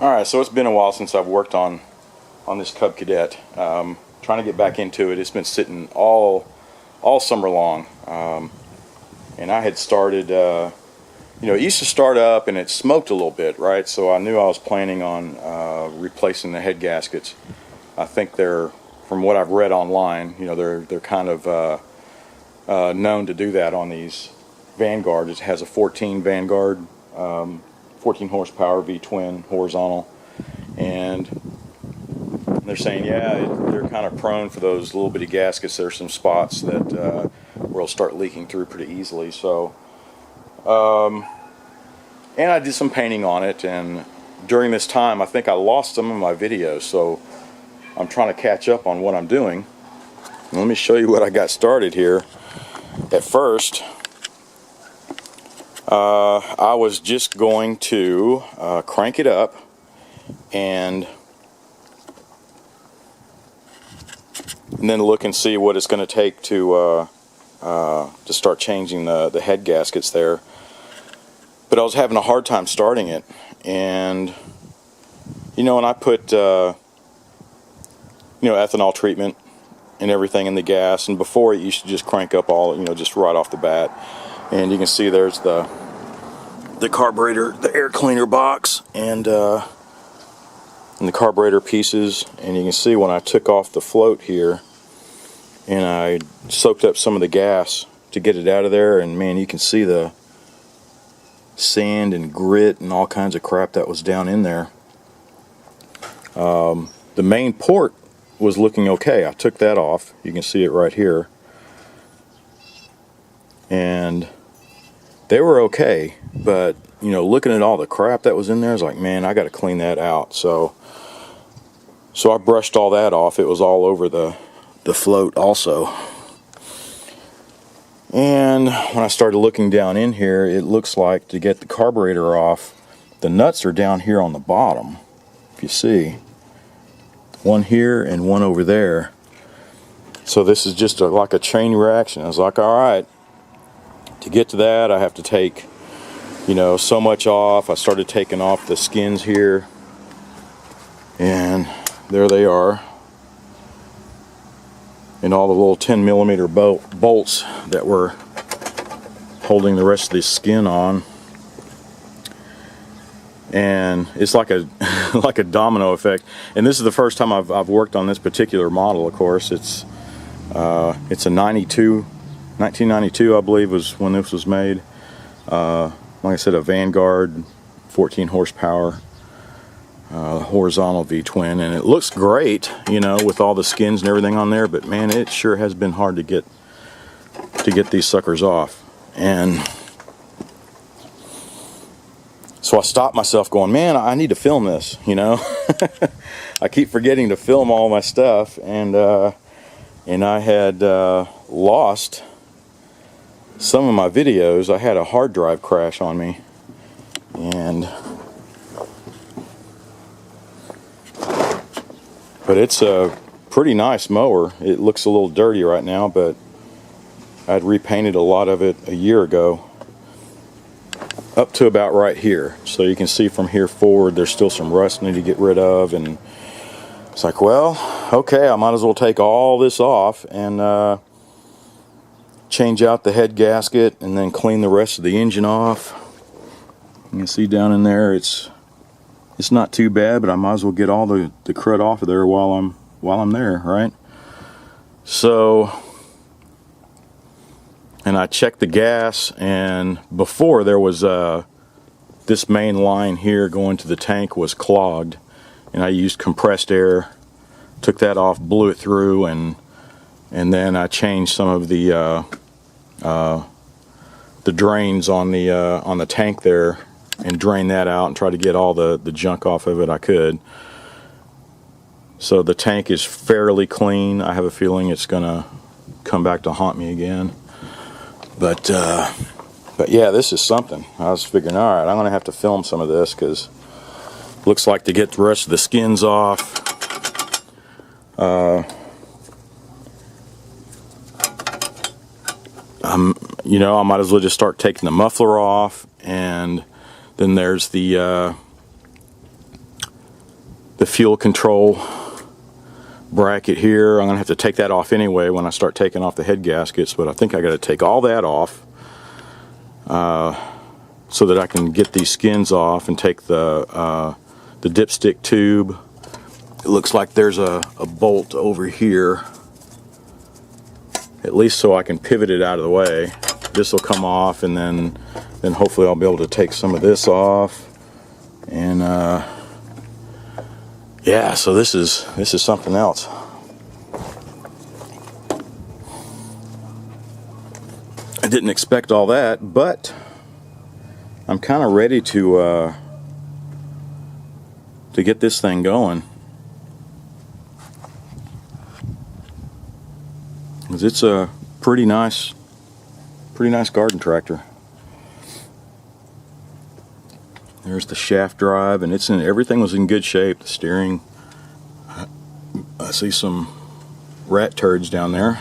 Alright, so it's been a while since I've worked on this Cub Cadet. Trying to get back into it. It's been sitting all summer long. And I had started, it used to start up and it smoked a little bit, right? So I knew I was planning on replacing the head gaskets. I think they're, from what I've read online, they're kind of known to do that on these Vanguard. It has a 14 Vanguard, 14 horsepower V-twin horizontal, and they're saying, yeah, they're kind of prone for those little bitty gaskets. There's some spots that where it'll start leaking through pretty easily. So, and I did some painting on it, and during this time, I think I lost some of my videos. So I'm trying to catch up on what I'm doing. Let me show you what I got started here. At first, I was just going to crank it up and then look and see what it's going to take to start changing the head gaskets there. But I was having a hard time starting it, and and I put ethanol treatment and everything in the gas, and before it used to just crank up all, just right off the bat. And you can see there's the carburetor, the air cleaner box, and the carburetor pieces. And you can see when I took off the float here and I soaked up some of the gas to get it out of there, and man, you can see the sand and grit and all kinds of crap that was down in there. The main port was looking okay. I took that off. You can see it right here. And they were okay, but looking at all the crap that was in there, I was like, man, I got to clean that out. So I brushed all that off. It was all over the float also. And when I started looking down in here, it looks like to get the carburetor off, the nuts are down here on the bottom. If you see, one here and one over there. So this is just like a chain reaction. I was like, all right. To get to that, I have to take, so much off. I started taking off the skins here, and there they are. And all the little 10mm bolts that were holding the rest of this skin on. And it's like a like a domino effect. And this is the first time I've worked on this particular model. Of course, it's a 1992, I believe, was when this was made. Like I said, a Vanguard, 14 horsepower, horizontal V-twin, and it looks great, with all the skins and everything on there. But man, it sure has been hard to get these suckers off. And so I stopped myself, going, man, I need to film this. I keep forgetting to film all my stuff, and I had lost some of my videos. I had a hard drive crash on me, but it's a pretty nice mower. It looks a little dirty right now, but I'd repainted a lot of it a year ago up to about right here. So you can see from here forward there's still some rust I need to get rid of, and it's like, well, okay, I might as well take all this off and change out the head gasket and then clean the rest of the engine off. You can see down in there it's not too bad, but I might as well get all the crud off of there while I'm there, right? So, and I checked the gas, and before there was this main line here going to the tank was clogged, and I used compressed air, took that off, blew it through, and then I changed some of the drains on the tank there, and drained that out and tried to get all the junk off of it I could. So the tank is fairly clean. I have a feeling it's gonna come back to haunt me again. But yeah, this is something. I was figuring, all right, I'm gonna have to film some of this, because looks like to get the rest of the skins off, I might as well just start taking the muffler off, and then there's the the fuel control bracket here. I'm gonna have to take that off anyway when I start taking off the head gaskets, but I think I got to take all that off so that I can get these skins off and take the dipstick tube. It looks like there's a bolt over here, at least so I can pivot it out of the way. This will come off, and then hopefully I'll be able to take some of this off. And yeah, so this is something else. I didn't expect all that, but I'm kind of ready to get this thing going. 'Cause it's a pretty nice garden tractor. There's the shaft drive, and everything was in good shape. The steering, I see some rat turds down there.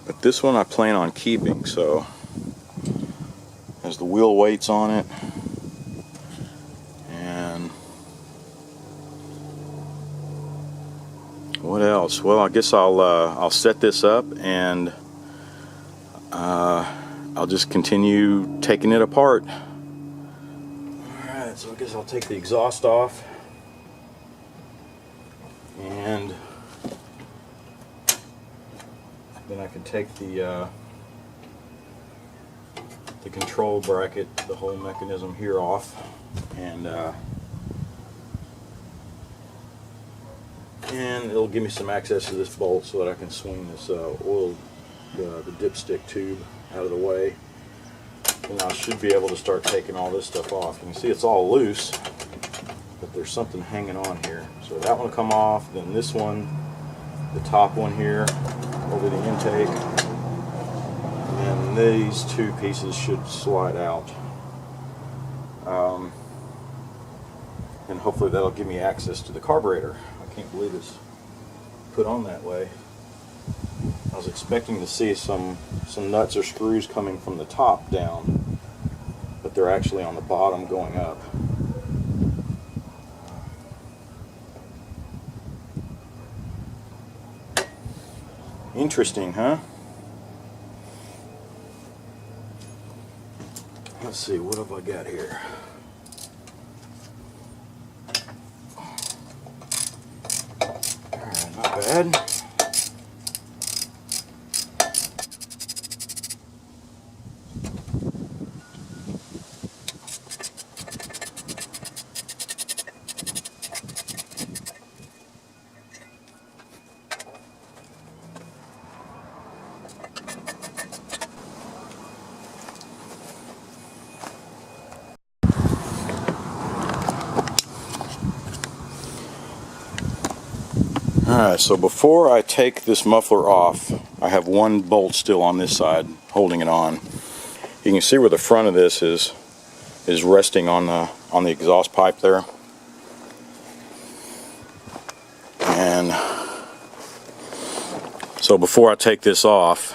But this one I plan on keeping, so has the wheel weights on it. And what else? Well, I guess I'll set this up, and I'll just continue taking it apart. Alright, so I guess I'll take the exhaust off, and then I can take the control bracket, the whole mechanism here off, and it'll give me some access to this bolt so that I can swing this the dipstick tube out of the way, and I should be able to start taking all this stuff off. You can see it's all loose, but there's something hanging on here. So that one will come off, then this one, the top one here over the intake, and then these two pieces should slide out, and hopefully that'll give me access to the carburetor. I can't believe it's put on that way. I was expecting to see some nuts or screws coming from the top down, but they're actually on the bottom going up. Interesting, huh? Let's see, what have I got here? Alright, not bad. Alright, so before I take this muffler off, I have one bolt still on this side holding it on. You can see where the front of this is resting on the exhaust pipe there. And so before I take this off,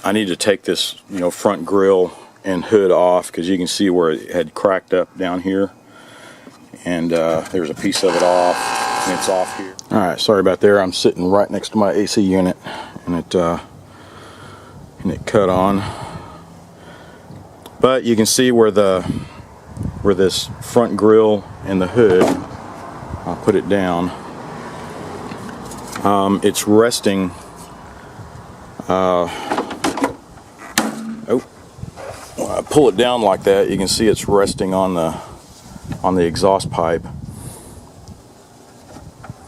I need to take this, front grille and hood off, because you can see where it had cracked up down here. And there's a piece of it off, and it's off here. Alright, sorry about there. I'm sitting right next to my AC unit, and it cut on. But you can see where this front grille and the hood, I'll put it down, it's resting, when I pull it down like that, you can see it's resting on the exhaust pipe.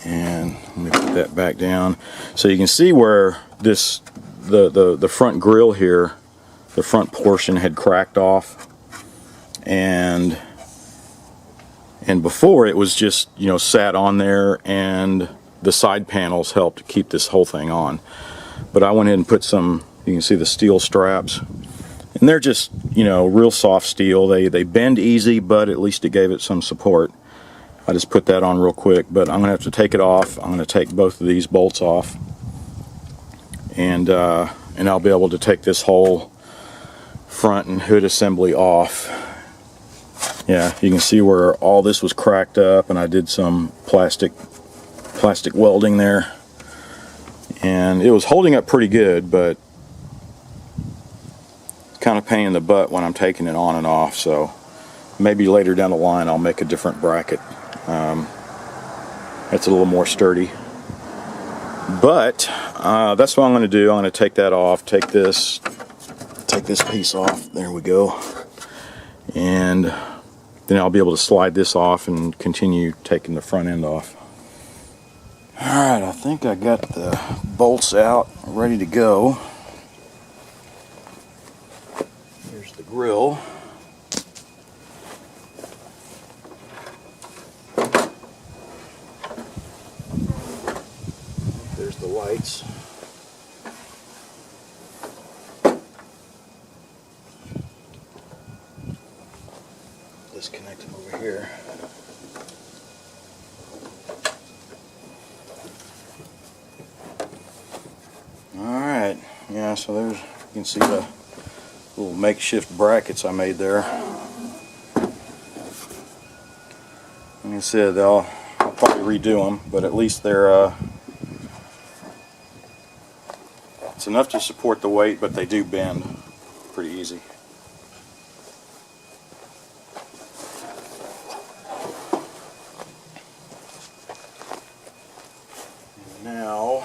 And let me put that back down. So you can see where the front grille here, the front portion had cracked off, and before it was just sat on there, and the side panels helped keep this whole thing on. But I went ahead and put some, you can see the steel straps, and they're just real soft steel. They bend easy, but at least it gave it some support. I just put that on real quick, but I'm gonna have to take it off. I'm gonna take both of these bolts off, and I'll be able to take this whole front and hood assembly off. Yeah, you can see where all this was cracked up, and I did some plastic welding there, and it was holding up pretty good, but kind of pain in the butt when I'm taking it on and off. So maybe later down the line I'll make a different bracket. It's a little more sturdy. But that's what I'm going to do. I'm going to take that off, take this piece off. There we go. And then I'll be able to slide this off and continue taking the front end off. Alright, I think I got the bolts out, ready to go. Here's the grill. There's the lights. Disconnect them over here. Alright, yeah, so there's, you can see the little makeshift brackets I made there. Like I said, I'll probably redo them, but at least they're it's enough to support the weight, but they do bend pretty easy. And now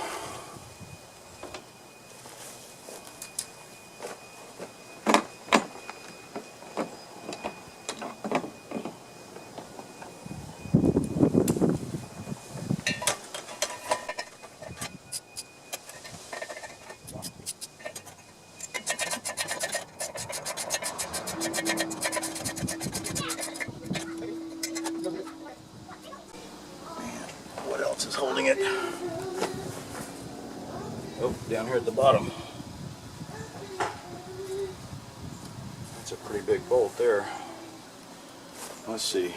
is holding it. Oh, down here at the bottom. That's a pretty big bolt there. Let's see.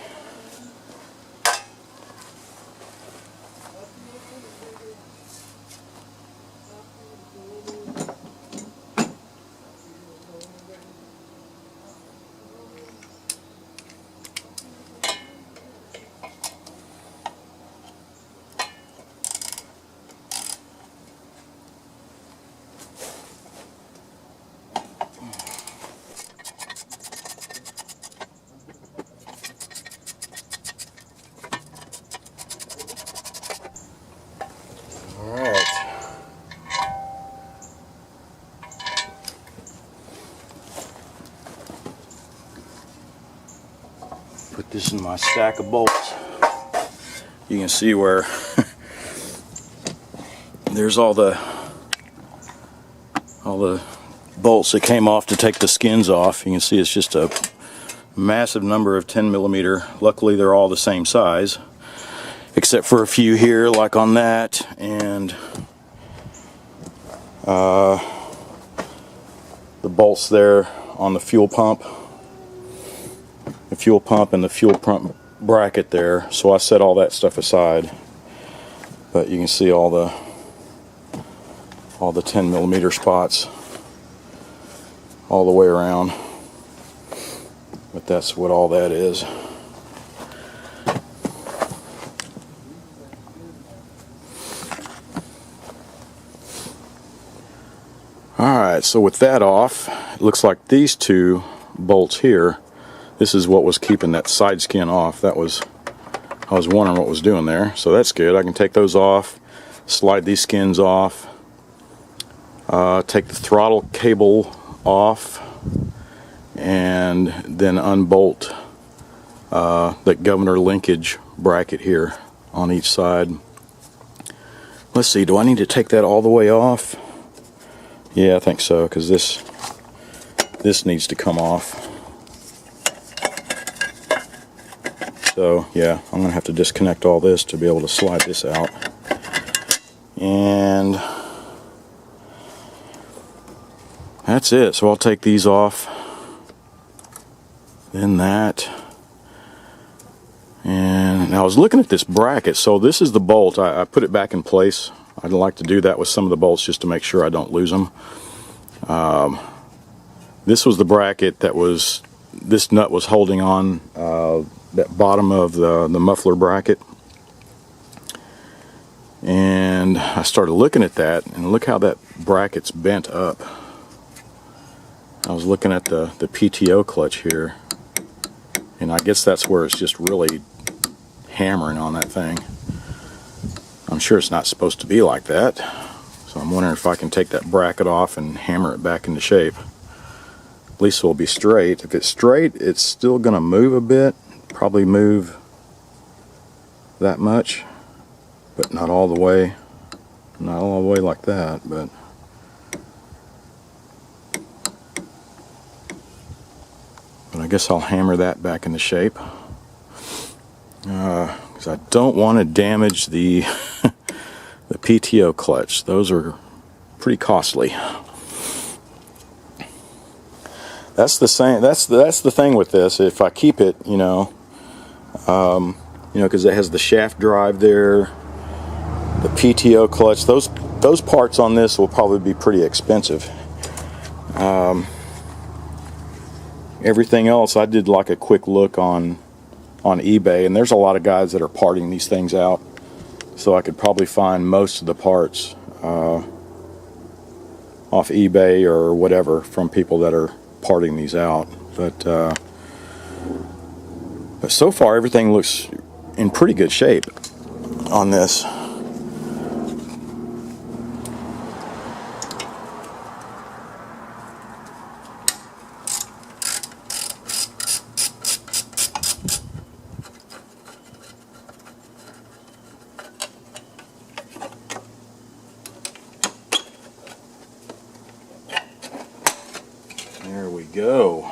Put this in my stack of bolts. You can see where there's all the bolts that came off to take the skins off. You can see it's just a massive number of 10mm. Luckily they're all the same size, except for a few here, like on that, and the bolts there on the fuel pump. The fuel pump and the fuel pump bracket there, so I set all that stuff aside. But you can see all the 10mm spots all the way around. But that's what all that is. Alright, so with that off, it looks like these two bolts here, this is what was keeping that side skin off. I was wondering what was doing there, so that's good. I can take those off, slide these skins off, take the throttle cable off, and then unbolt the governor linkage bracket here on each side. Let's see, do I need to take that all the way off? Yeah, I think so, because this needs to come off. So yeah, I'm gonna have to disconnect all this to be able to slide this out. And that's it. So I'll take these off, then that. And I was looking at this bracket, so this is the bolt. I put it back in place. I'd like to do that with some of the bolts just to make sure I don't lose them. This was the bracket that this nut was holding on, that bottom of the muffler bracket. And I started looking at that, and look how that bracket's bent up. I was looking at the PTO clutch here, and I guess that's where it's just really hammering on that thing. I'm sure it's not supposed to be like that, so I'm wondering if I can take that bracket off and hammer it back into shape. At least it'll be straight. If it's straight, it's still going to move a bit, probably move that much, but not all the way. Not all the way like that, but I guess I'll hammer that back into shape, because I don't want to damage the the PTO clutch. Those are pretty costly. That's the same. That's the thing with this. If I keep it, because it has the shaft drive there, the PTO clutch. Those parts on this will probably be pretty expensive. Everything else, I did like a quick look on eBay, and there's a lot of guys that are parting these things out, so I could probably find most of the parts off eBay or whatever from people that are parting these out. But so far everything looks in pretty good shape on this. There we go.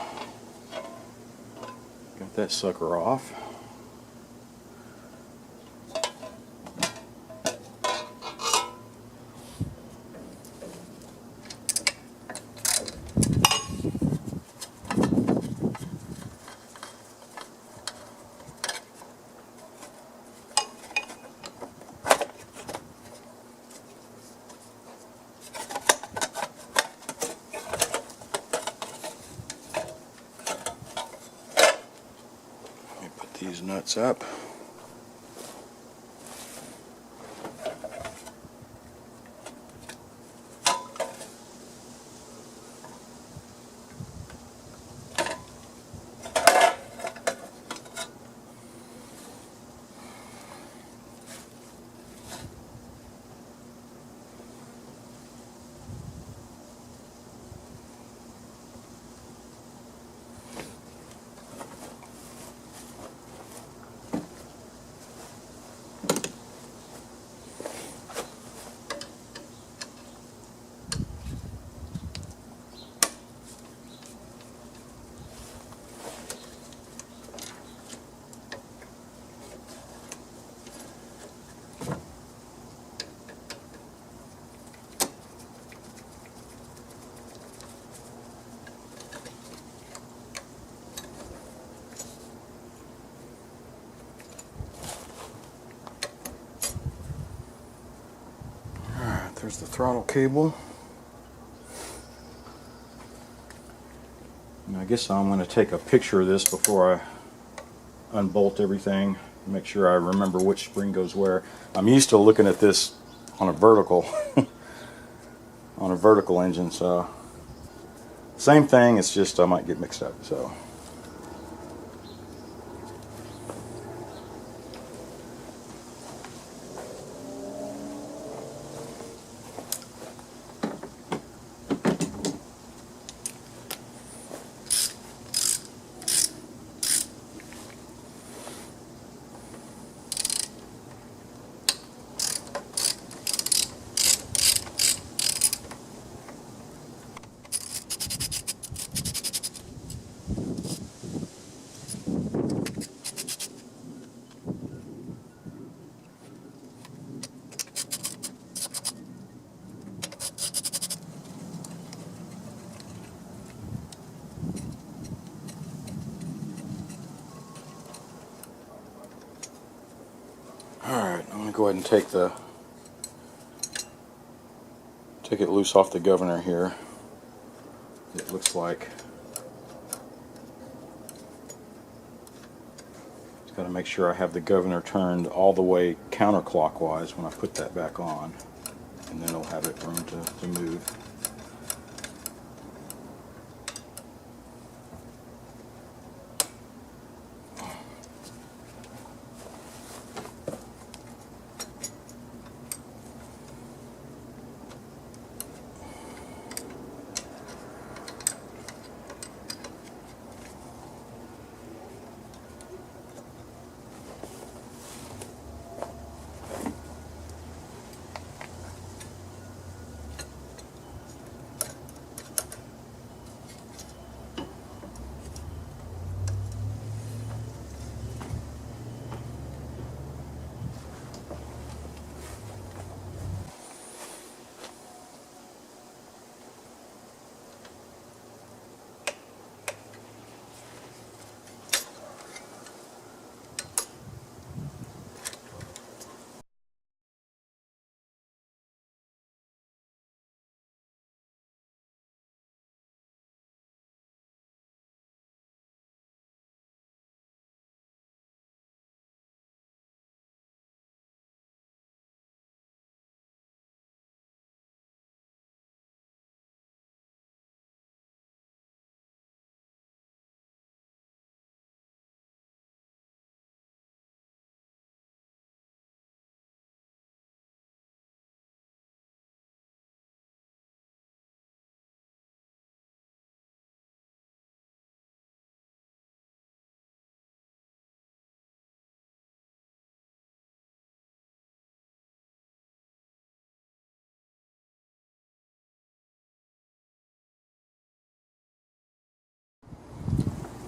Got that sucker off. These nuts up. There's the throttle cable. And I guess I'm going to take a picture of this before I unbolt everything, make sure I remember which spring goes where. I'm used to looking at this on a vertical on a vertical engine, so same thing, it's just I might get mixed up. So alright, I'm going to go ahead and take it loose off the governor here. It looks like Got to make sure I have the governor turned all the way counterclockwise when I put that back on, and then it'll have it room to move.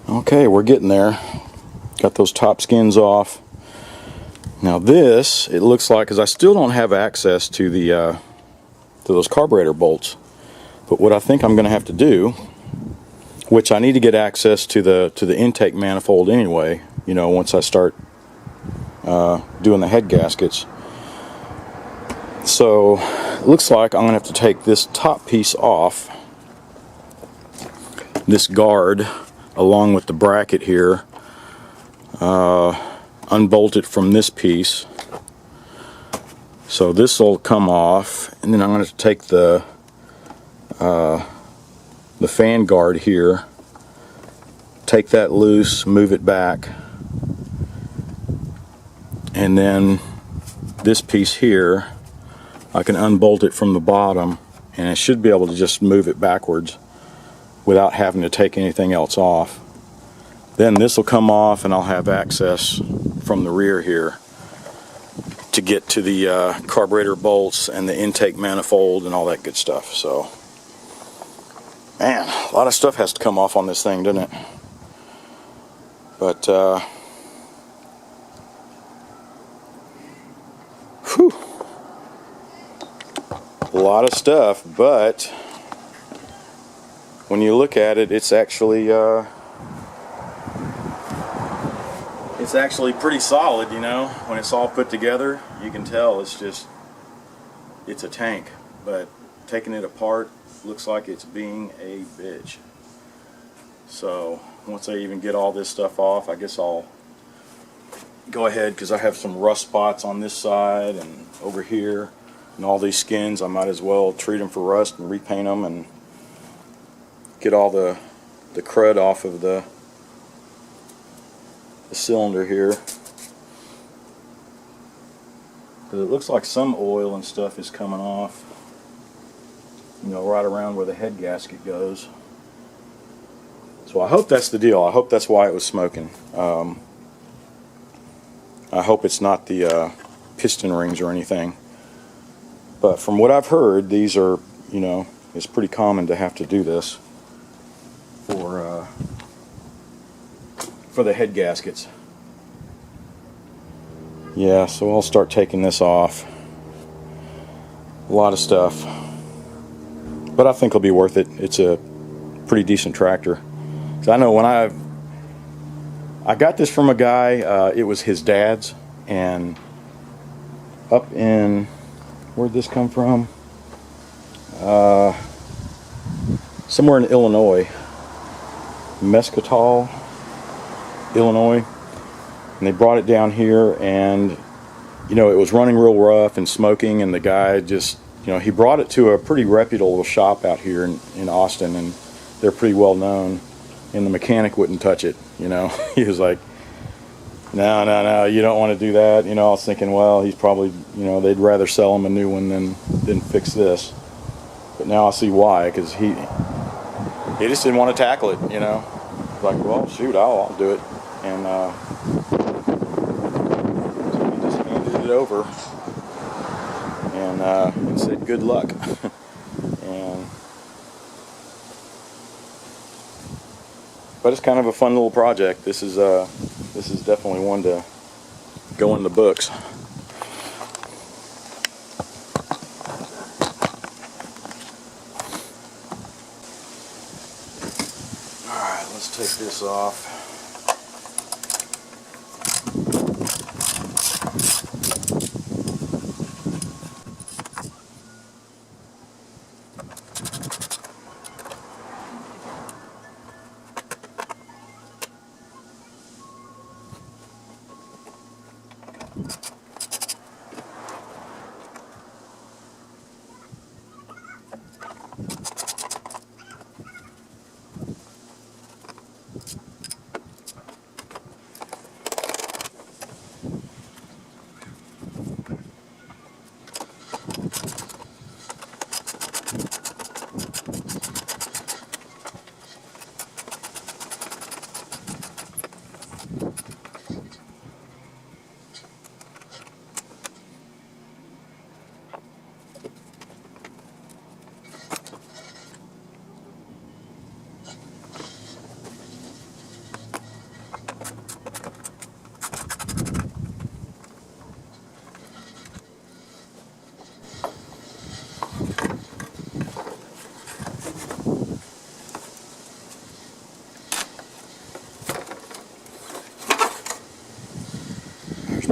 Okay, we're getting there. Got those top skins off. Now this, it looks like, because I still don't have access to the to those carburetor bolts. But what I think I'm going to have to do, which I need to get access to the intake manifold anyway, you know, once I start doing the head gaskets. So it looks like I'm going to have to take this top piece off, this guard, along with the bracket here, unbolt it from this piece. So this will come off, and then I'm going to take the fan guard here, take that loose, move it back, and then this piece here, I can unbolt it from the bottom, and I should be able to just move it backwards without having to take anything else off. Then this will come off, and I'll have access from the rear here to get to the carburetor bolts and the intake manifold and all that good stuff. So, man, a lot of stuff has to come off on this thing, doesn't it? But whew, a lot of stuff. But when you look at it, it's actually pretty solid, you know. When it's all put together, you can tell it's a tank. But taking it apart looks like it's being a bitch. So once I even get all this stuff off, I guess I'll go ahead, because I have some rust spots on this side and over here, and all these skins, I might as well treat them for rust and repaint them and get all the crud off of the cylinder here. Because it looks like some oil and stuff is coming off, you know, right around where the head gasket goes. So I hope that's the deal. I hope that's why it was smoking. I hope it's not the piston rings or anything. But from what I've heard, these are, you know, it's pretty common to have to do this for the head gaskets. Yeah, so I'll start taking this off. A lot of stuff. But I think it'll be worth it. It's a pretty decent tractor. So I know when I got this from a guy, it was his dad's, and up in, where'd this come from? Somewhere in Illinois, Mesquitol, Illinois. And they brought it down here, and you know, it was running real rough and smoking, and the guy just, you know, he brought it to a pretty reputable shop out here in Austin, and they're pretty well known, and the mechanic wouldn't touch it, you know. He was like, no, you don't want to do that. You know, I was thinking, well, he's probably, you know, they'd rather sell him a new one than fix this. But now I see why, because he just didn't want to tackle it, you know. Like, well, shoot, I'll do it. And so he just handed it over and said, good luck. But it's kind of a fun little project. This is definitely one to go in the books. Alright, let's take this off.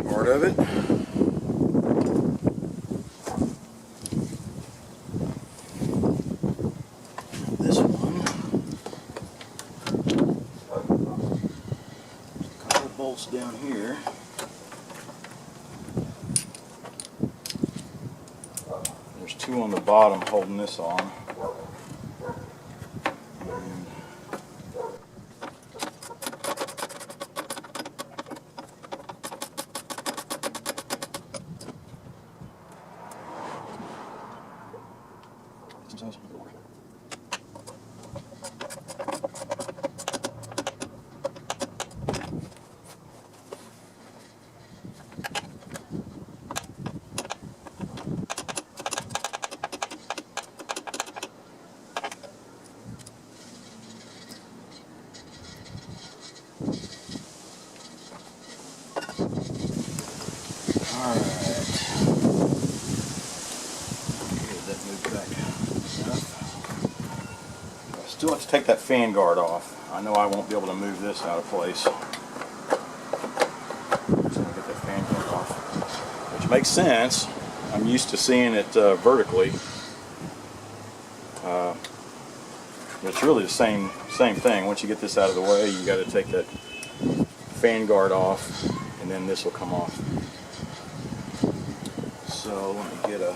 Part of it. This one. A couple of bolts down here. There's two on the bottom holding this on. Still have to take that fan guard off. I know I won't be able to move this out of place. So I'm going to get that fan guard off. Which makes sense. I'm used to seeing it vertically. But it's really the same thing. Once you get this out of the way, you got to take that fan guard off, and then this will come off. So let me get a...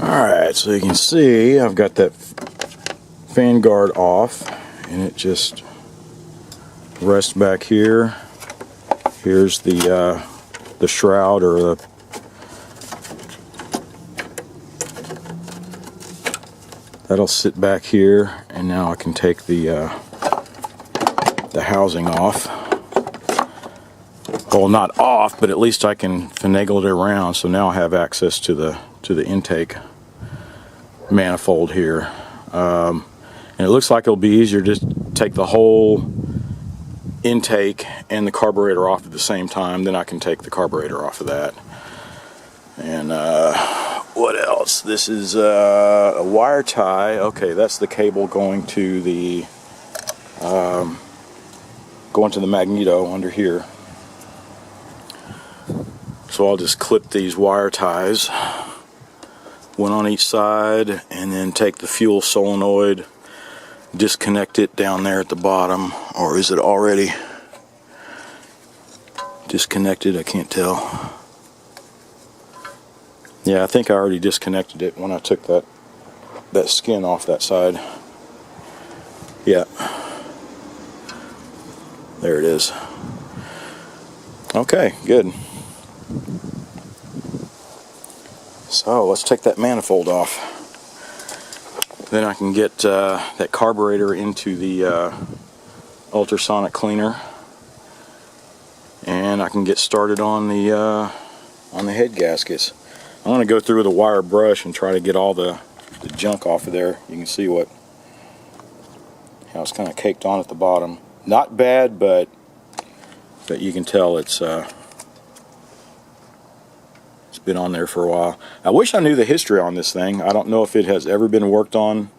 Alright, so you can see I've got that fan guard off, and it just rests back here. Here's the shroud, or the that'll sit back here, and now I can take the housing off. Well, not off, but at least I can finagle it around. So now I have access to the intake manifold here. And it looks like it'll be easier to just take the whole intake and the carburetor off at the same time. Then I can take the carburetor off of that. And what else? This is a wire tie. Okay, that's the cable going to the magneto under here. So I'll just clip these wire ties, one on each side, and then take the fuel solenoid, disconnect it down there at the bottom. Or is it already? disconnected, I can't tell. Yeah, I think I already disconnected it when I took that skin off that side. Yeah. There it is. Okay, good. So let's take that manifold off. Then I can get that carburetor into the ultrasonic cleaner, and I can get started on the head gaskets. I'm going to go through with a wire brush and try to get all the junk off of there. You can see how it's kind of caked on at the bottom. Not bad, but you can tell it's been on there for a while. I wish I knew the history on this thing. I don't know if it has ever been worked on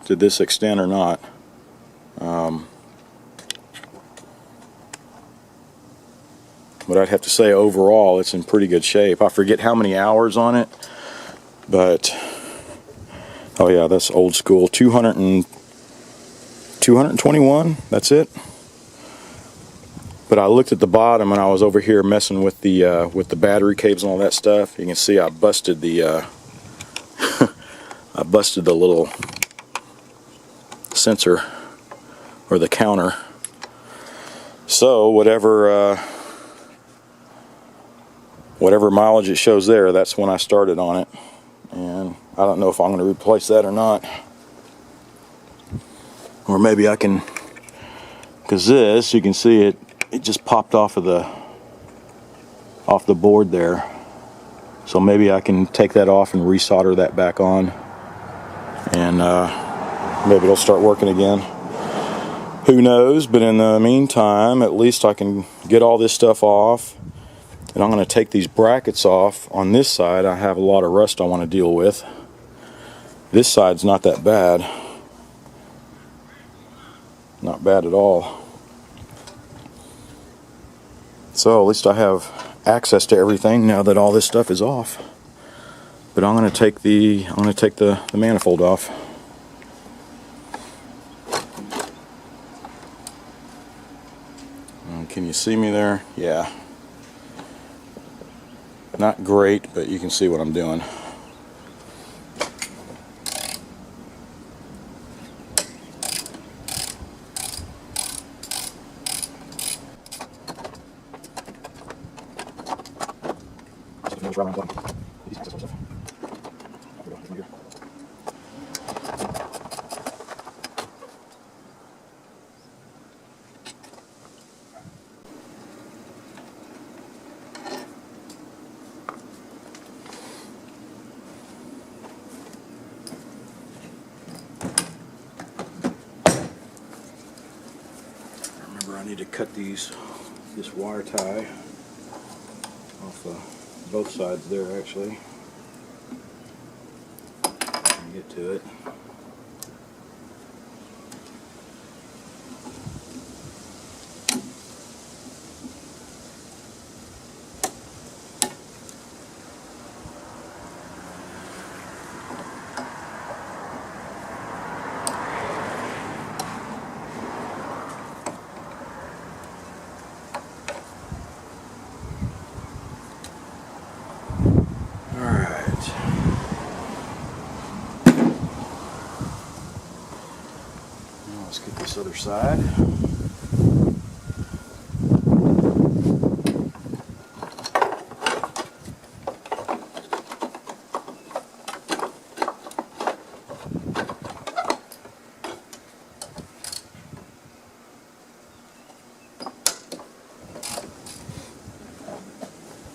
to this extent or not. But I'd have to say overall it's in pretty good shape. I forget how many hours on it, but oh yeah, that's old school. 221, that's it. But I looked at the bottom and I was over here messing with the battery cables and all that stuff. You can see I busted the I busted the little sensor or the counter. So whatever mileage it shows there, that's when I started on it, and I don't know if I'm going to replace that or not, or maybe I can, because this, you can see it just popped off the board there, so maybe I can take that off and resolder that back on, and maybe it'll start working again. Who knows? But in the meantime, at least I can get all this stuff off. And I'm going to take these brackets off. On this side, I have a lot of rust I want to deal with. This side's not that bad. Not bad at all. So at least I have access to everything now that all this stuff is off. But I'm going to take the manifold off. Can you see me there? Yeah. Not great, but you can see what I'm doing. I need to cut this wire tie off both sides there, actually, and get to it. Let's get this other side.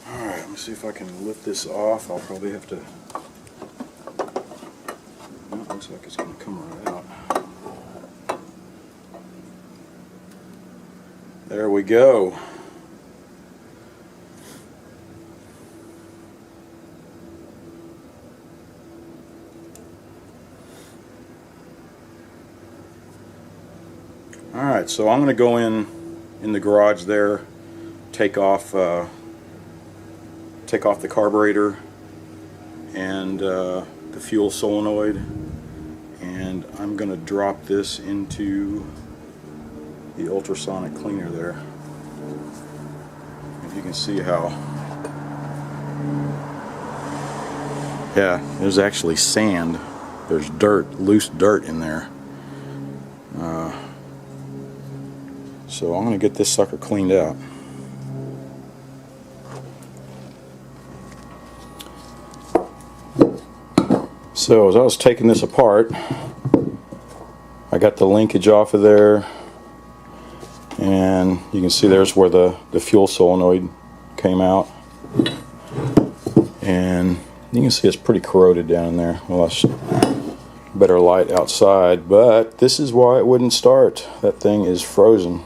Alright, let me see if I can lift this off. I'll probably have to. Well, it looks like it's going to come right out. There we go. Alright, so I'm going to go in the garage there, take off the carburetor and the fuel solenoid, and I'm going to drop this into the ultrasonic cleaner there. if you can see how, yeah, there's actually sand. There's dirt, loose dirt in there. So I'm going to get this sucker cleaned out. So as I was taking this apart, I got the linkage off of there, and you can see there's where the fuel solenoid came out, and you can see it's pretty corroded down in there. Well, that's better light outside, but this is why it wouldn't start. That thing is frozen.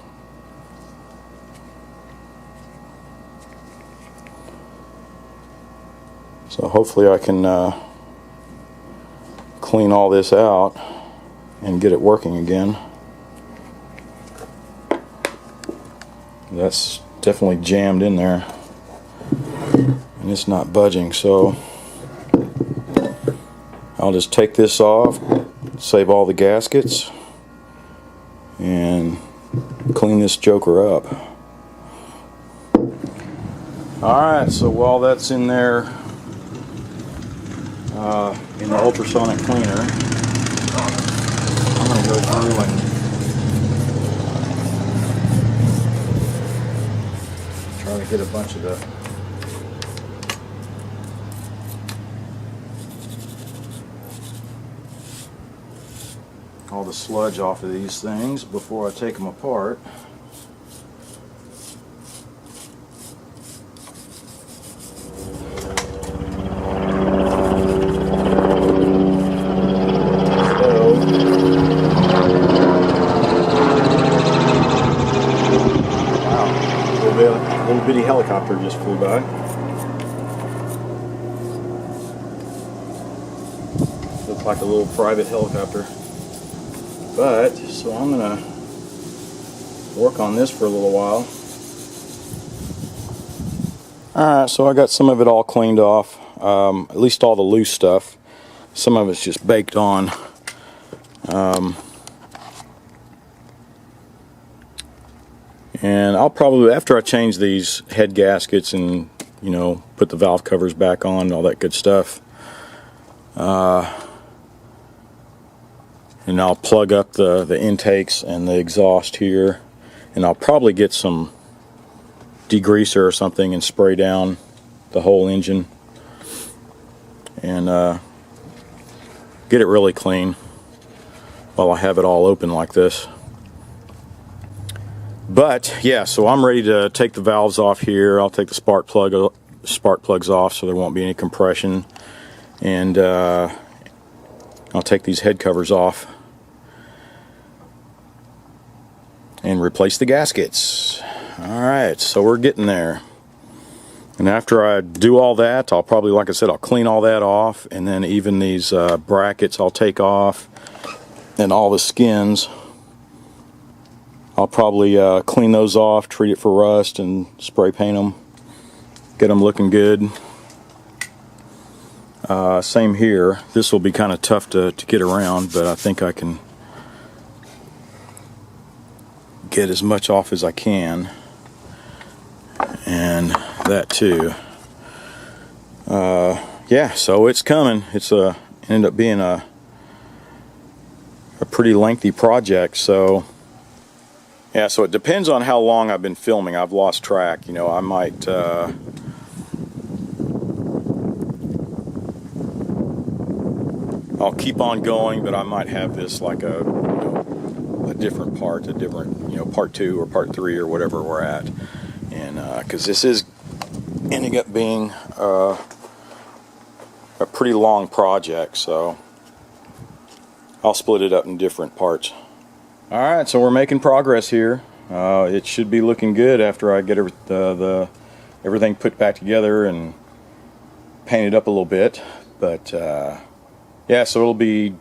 So hopefully I can clean all this out and get it working again. That's definitely jammed in there and it's not budging, so I'll just take this off, save all the gaskets, and clean this joker up. Alright, so while that's in there in the ultrasonic cleaner, I'm going to go through and try to get a bunch of all the sludge off of these things before I take them apart. A little bitty helicopter just flew by. Looks like a little private helicopter. But, so I'm going to work on this for a little while. Alright, so I got some of it all cleaned off. At least all the loose stuff. Some of it's just baked on. And I'll probably, after I change these head gaskets and, you know, put the valve covers back on and all that good stuff, and I'll plug up the intakes and the exhaust here, and I'll probably get some degreaser or something and spray down the whole engine and get it really clean while I have it all open like this. But yeah, so I'm ready to take the valves off here. I'll take the spark plugs off so there won't be any compression, and I'll take these head covers off and replace the gaskets. Alright, so we're getting there. And after I do all that, I'll probably, like I said, I'll clean all that off, and then even these brackets I'll take off, and all the skins I'll probably clean those off, treat it for rust, and spray paint them, get them looking good. Same here. This will be kind of tough to get around, but I think I can get as much off as I can, and that too. Yeah, so it's coming. It's ended up being a pretty lengthy project, so yeah, so it depends on how long I've been filming. I've lost track. You know, I might I'll keep on going, but I might have this like a different part, part 2 or part 3 or whatever we're at, and because this is ending up being a pretty long project, so I'll split it up in different parts. Alright, so we're making progress here. It should be looking good after I get everything put back together and painted up a little bit. But yeah, so it'll be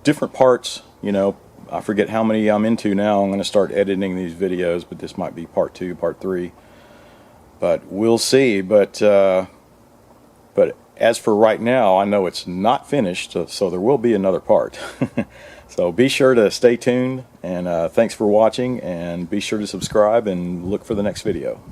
different parts. You know, I forget how many I'm into now. I'm going to start editing these videos, but this might be part 2, part 3. But we'll see. But as for right now, I know it's not finished, so there will be another part. So be sure to stay tuned, and thanks for watching, and be sure to subscribe and look for the next video.